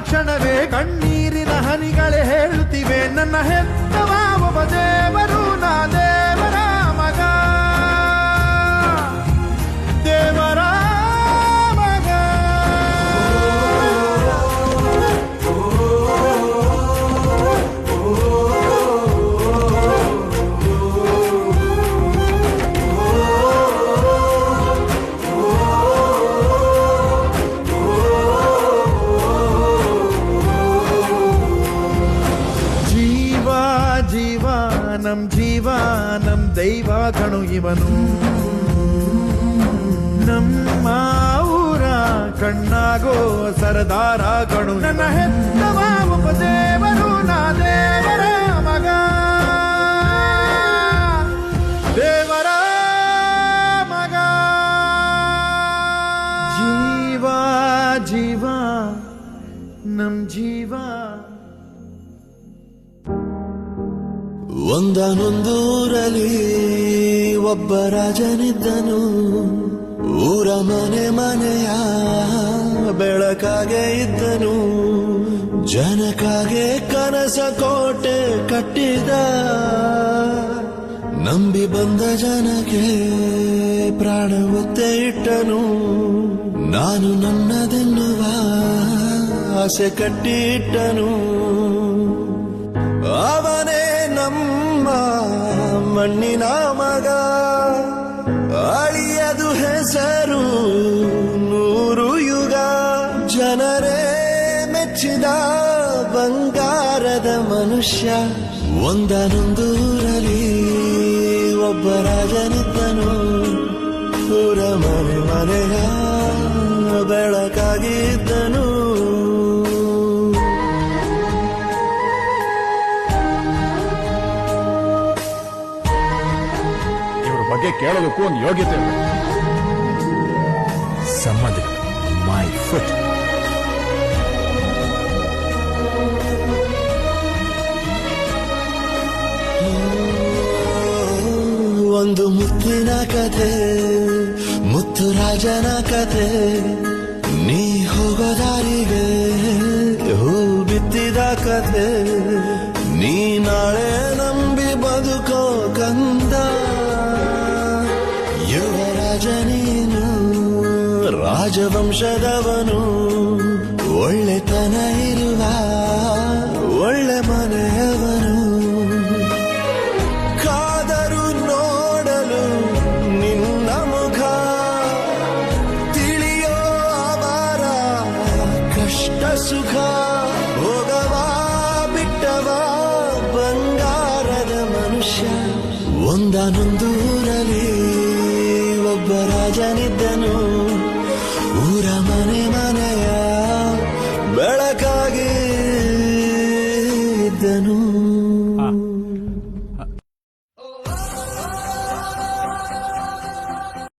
ಕ್ಷಣವೇ ಕಣ್ಣೀರಿನ ಹನಿಗಳೇ ಹೇಳುತ್ತಿವೆ ನನ್ನ ಹೆತ್ತವ ಒಬ್ಬ ದೇವರು ನಾ ದೇವರ ಮಗ ದೇವರ ಮಗ. ನಮ್ ದೈವ ಕಣು ಇವನು ನಮ್ಮ ಊರ ಕಣ್ಣಾಗೋ ಸರದಾರ ಕಣು ನನ್ನ ಹೆತ್ತವ ಒಬ್ಬ ದೇವರು ನಾ ದೇವರ ಮಗ ದೇವರ ಮಗ. ಜೀವ ಜೀವ ನಮ್ ಜೀವ. ಒಂದನೊಂದೂರಲ್ಲಿ ಒಬ್ಬ ರಾಜನಿದ್ದನು, ಊರ ಮನೆ ಮನೆಯ ಬೆಳಕಾಗೆ ಇದ್ದನು, ಜನಕಾಗೆ ಕನಸ ಕೋಟೆ ಕಟ್ಟಿದ, ನಂಬಿ ಬಂದ ಜನಕ್ಕೆ ಪ್ರಾಣ ಒತ್ತೆ ಇಟ್ಟನು, ನಾನು ನನ್ನದೆನ್ನುವ ಆಸೆ ಕಟ್ಟಿಟ್ಟನು. ಅವನೇ ನಮ್ಮ ಮಣ್ಣಿನ ಮಗ, ಅಳಿಯದು ಹೆಸರು ನೂರು ಯುಗ, ಜನರೇ ಮೆಚ್ಚಿದ ಬಂಗಾರದ ಮನುಷ್ಯ. ಒಂದನೊಂದೂರಲ್ಲಿ ಒಬ್ಬ ರಾಜನಿದ್ದನು, ಊರ ಮನೆ ಮನೆಯ ಬೆಳಕಾಗಿದ್ದನು. ಬಗ್ಗೆ ಕೇಳೋದಕ್ಕೂ ಒಂದು ಯೋಗ್ಯತೆ ಸಂಬಂಧಿಗಳು. My foot. ಒಂದು ಮುತ್ತಿನ ಕಥೆ, ಮುತ್ತು ರಾಜನ ಕಥೆ, ನೀ ಹೋಗೋ ದಾರಿಗೆ ಹೂ ಬಿತ್ತಿದ ಕಥೆ, ನೀ ನಾಳೆ ನಂಬಿ ಬದುಕೋ ಕಂದ, ಯುವರಾಜ ನೀನು ರಾಜವಂಶದವನು, ಒಳ್ಳೆತನ ಇರುವ ಒಳ್ಳೆ ಮನೆಯವನು, ಕಾದರು ನೋಡಲು ನಿನ್ನ ಮುಖ, ತಿಳಿಯೋ ಅವರ ಕಷ್ಟ ಸುಖ, ಹೋಗವ ಬಿಟ್ಟವ ಬಂಗಾರದ ಮನುಷ್ಯ. ಒಂದನೊಂದೂರಲ್ಲಿ ಒಬ್ಬ ರಾಜನಿದ್ದನು, ಊರ ಮನೆ ಮನೆಯ ಬೆಳಕಾಗಿ ಇದ್ದನು.